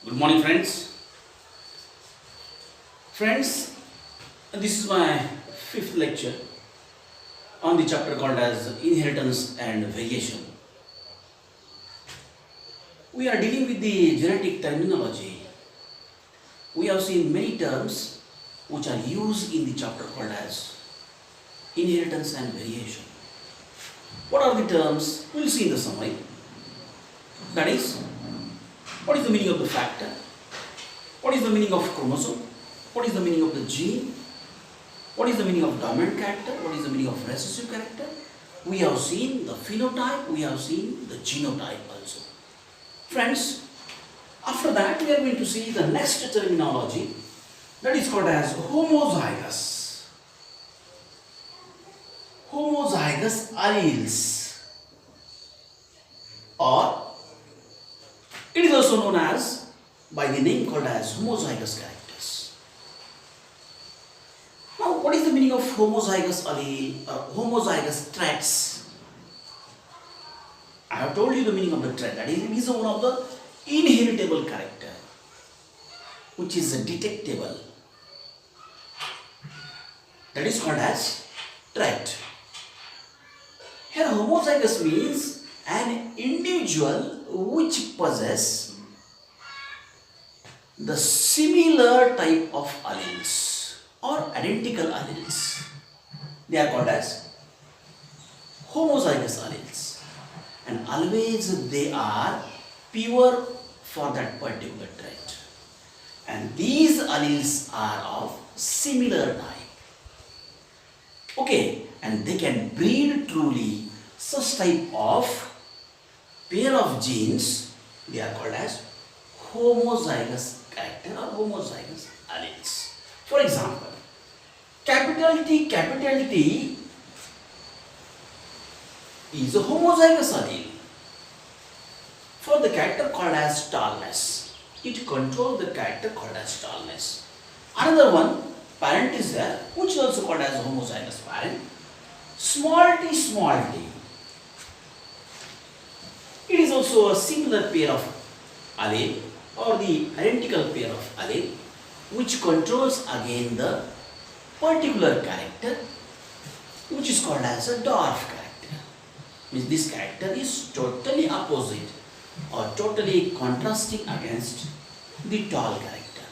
Good morning, friends. Friends, this is my fifth lecture on the chapter called as Inheritance and Variation. We are dealing with the genetic terminology. We have seen many terms which are used in the chapter called as Inheritance and Variation. What are the terms? We will see in the summary. That is, what is the meaning of the factor? What is the meaning of chromosome? What is the meaning of the gene? What is the meaning of dominant character? What is the meaning of recessive character? We have seen the phenotype, we have seen the genotype also. Friends, after that we are going to see the next terminology that is called as homozygous. Homozygous alleles, or it is also known as by the name called as homozygous characters. Now, what is the meaning of homozygous allele or homozygous traits? I have told you the meaning of the trait. That is, it is one of the inheritable character which is detectable. That is called as trait. Here, homozygous means an individual which possess the similar type of alleles or identical alleles. They are called as homozygous alleles, and always they are pure for that particular trait, and these alleles are of similar type. Okay, and they can breed truly such type of pair of genes. They are called as homozygous character or homozygous alleles. For example, capital T is a homozygous allele for the character called as tallness. It controls the character called as tallness. Another one, parent is there, which is also called as homozygous parent. Small t, it is also a similar pair of allele or the identical pair of allele which controls again the particular character which is called as a dwarf character. Means this character is totally opposite or totally contrasting against the tall character.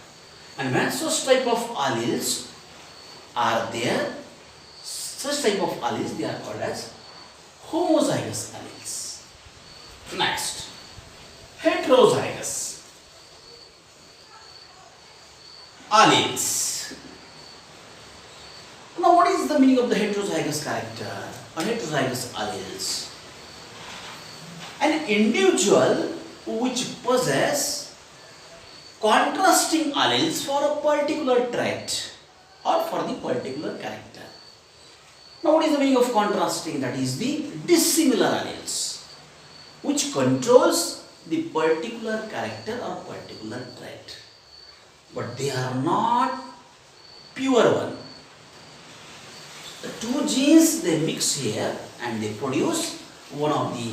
And when such type of alleles are there, such type of alleles they are called as homozygous alleles. Next, heterozygous alleles. Now, what is the meaning of the heterozygous character or heterozygous alleles? An individual which possess contrasting alleles for a particular trait or for the particular character. Now, what is the meaning of contrasting? That is the dissimilar alleles which controls the particular character or particular trait, but they are not pure one. The two genes they mix here and they produce one of the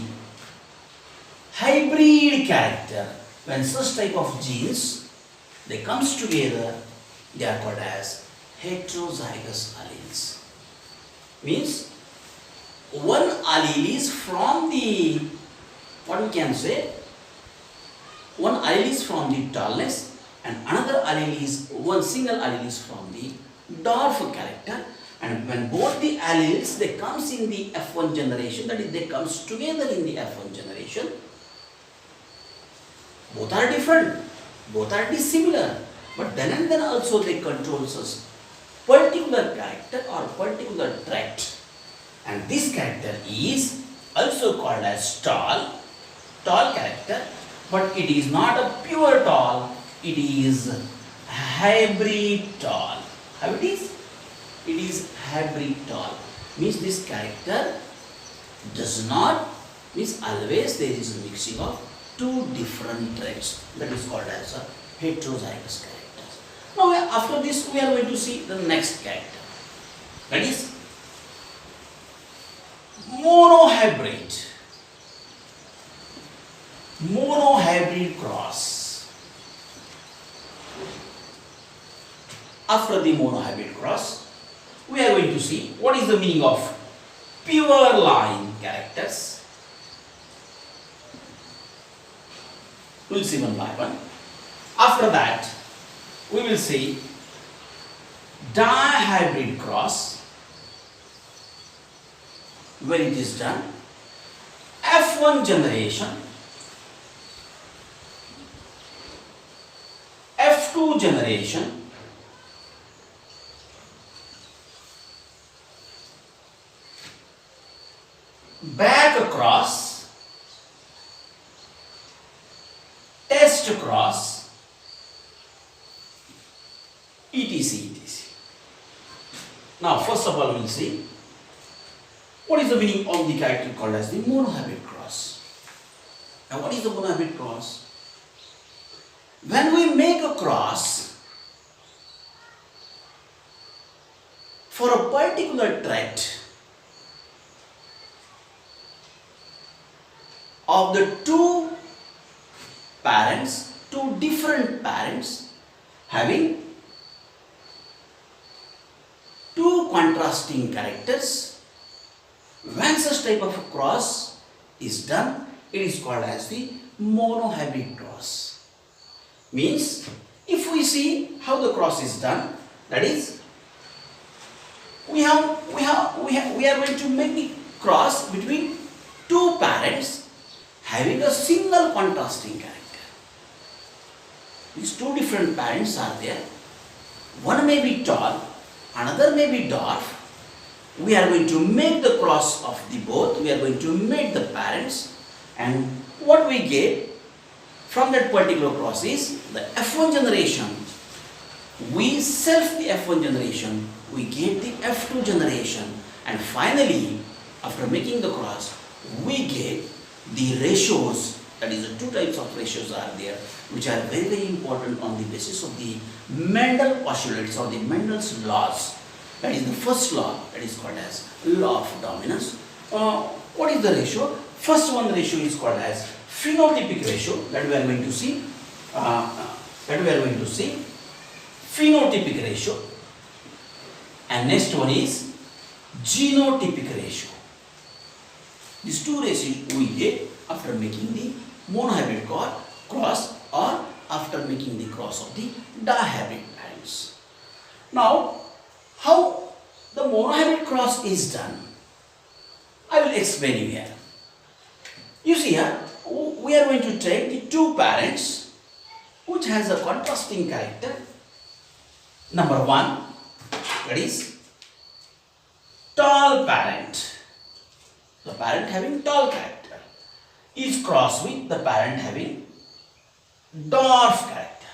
hybrid character. When such type of genes they comes together, they are called as heterozygous alleles. Means one allele is from the, what we can say, one allele is from the tallness and another allele is, one single allele is from the dwarf character, and when both the alleles they comes in the F1 generation, that is they comes together in the F1 generation, both are different, both are dissimilar, but then and then also they control such particular character or particular trait, and this character is also called as tall character, but it is not a pure tall, it is hybrid tall. How it is? It is hybrid tall. Means this character does not, means always there is a mixing of two different traits. That is called as a heterozygous characters. Now after this we are going to see the next character. That is monohybrid. Monohybrid cross. after the monohybrid cross, we are going to see what is the meaning of pure line characters. We will see one by one. After that, we will see dihybrid cross, when it is done, F1 generation, F2 generation, back across, test cross, etc. Now, first of all, we will see what is the meaning of the character called as the monohybrid cross. Now, what is the monohybrid cross? When we make a cross for a particular trait of the two parents, two different parents having two contrasting characters, when such type of a cross is done, it is called as the monohybrid cross. Means, if we see how the cross is done, that is, we are going to make the cross between two parents having a single contrasting character. These two different parents are there. One may be tall, another may be dwarf. We are going to make the cross of the both. We are going to make the parents, and what we get from that particular cross is the F1 generation. We self the F1 generation, we get the F2 generation, and finally, after making the cross, we get the ratios. That is, the two types of ratios are there, which are very, very important on the basis of the Mendel postulates or the Mendel's laws. That is the first law, that is called as law of dominance. What is the ratio? First one ratio is called as phenotypic ratio, that we are going to see. Phenotypic ratio, and next one is genotypic ratio. These two ratios we get after making the monohybrid cross or after making the cross of the dihybrid parents. Now, how the monohybrid cross is done, I will explain you here. You see here, we are going to take the two parents which has a contrasting character. Number one, that is tall parent. The parent having tall character is crossed with the parent having dwarf character.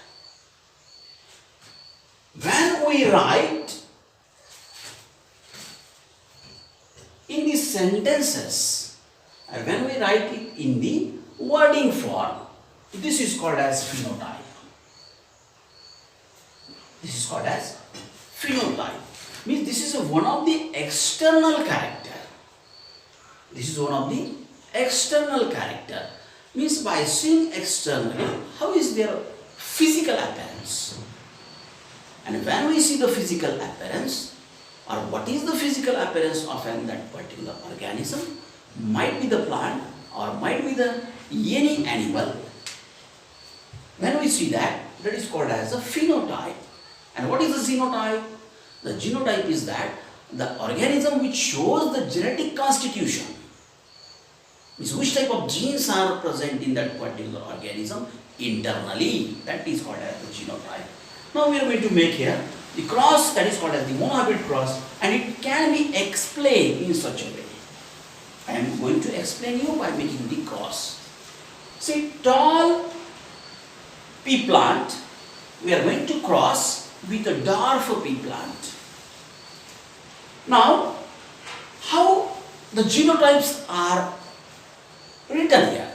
When we write in the sentences, and when we write it in the wording form, this is called as phenotype. This is called as phenotype. Means this is one of the external character. This is one of the external character. Means by seeing externally, how is their physical appearance? And when we see the physical appearance, or what is the physical appearance of that particular organism, might be the plant or might be the any animal. When we see that, that is called as a phenotype. And what is the genotype? The genotype is that the organism which shows the genetic constitution, means which type of genes are present in that particular organism internally, that is called as the genotype. Now we are going to make here the cross, that is called as the monohybrid cross, and it can be explained in such a way. I am going to explain you by making the cross. See, tall pea plant, we are going to cross with a dwarf pea plant. Now, how the genotypes are written here?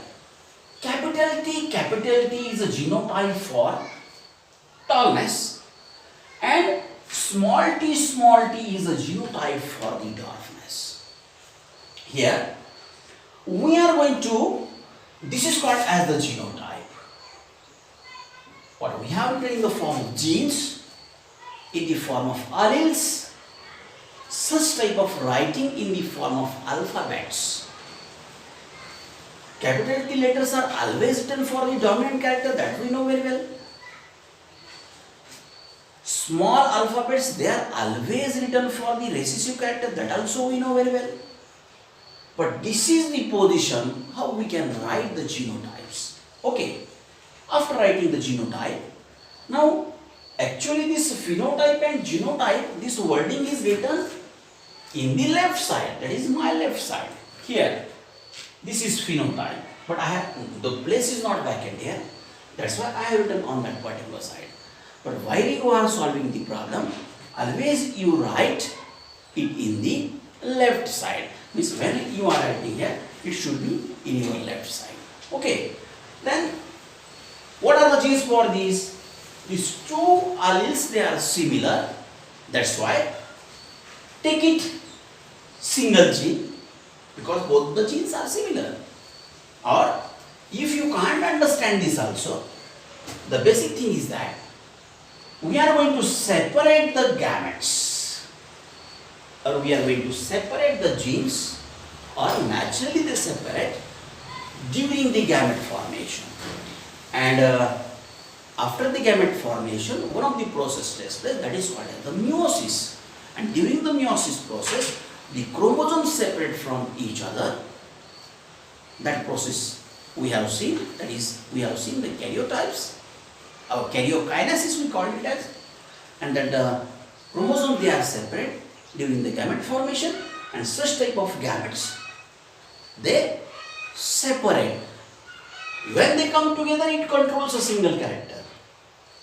Capital T is a genotype for tallness, and small t is a genotype for the dwarfness. Here, we are going to, this is called as the genotype. What we have written in the form of genes, in the form of alleles, such type of writing in the form of alphabets. Capital T letters are always written for the dominant character, that we know very well. Small alphabets, they are always written for the recessive character, that also we know very well. But this is the position how we can write the genotypes. Okay, after writing the genotype, now actually this phenotype and genotype, this wording is written in the left side, that is my left side. Here, this is phenotype, but the place is not vacant here. That's why I have written on that particular side. But while you are solving the problem, always you write it in the left side. Means when you are writing here, it should be in your left side. Okay. Then what are the genes for these? These two alleles, they are similar. That's why take it single gene, because both the genes are similar. Or if you can't understand this also, the basic thing is that we are going to separate the gametes, or we are going to separate the genes, or naturally they separate during the gamete formation. And after the gamete formation, one of the process takes place, that is called as the meiosis. And during the meiosis process, the chromosomes separate from each other. That process we have seen, that is, we have seen the karyotypes, our karyokinesis we called it as, and that the chromosomes, they are separate during the gamete formation, and such type of gametes, they separate. When they come together, it controls a single character.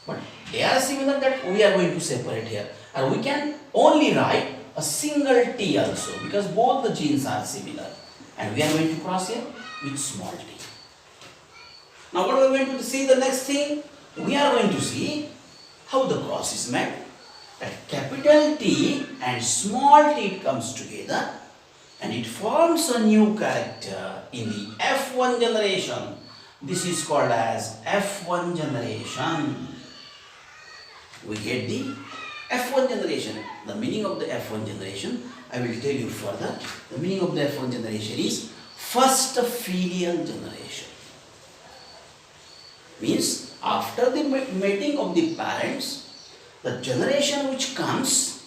But they are similar, that we are going to separate here. And we can only write a single T also, because both the genes are similar. And we are going to cross here with small t. Now what are we going to see the next thing? We are going to see how the cross is made. That capital T and small t, it comes together and it forms a new character in the F1 generation. This is called as F1 generation. We get the F1 generation. The meaning of the F1 generation, I will tell you further. The meaning of the F1 generation is first filial generation. Means after the mating of the parents, the generation which comes,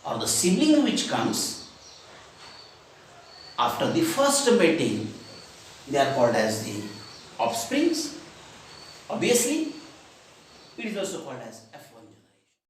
or the sibling which comes after the first mating, they are called as the offsprings. Obviously, it is also called as F1 generation.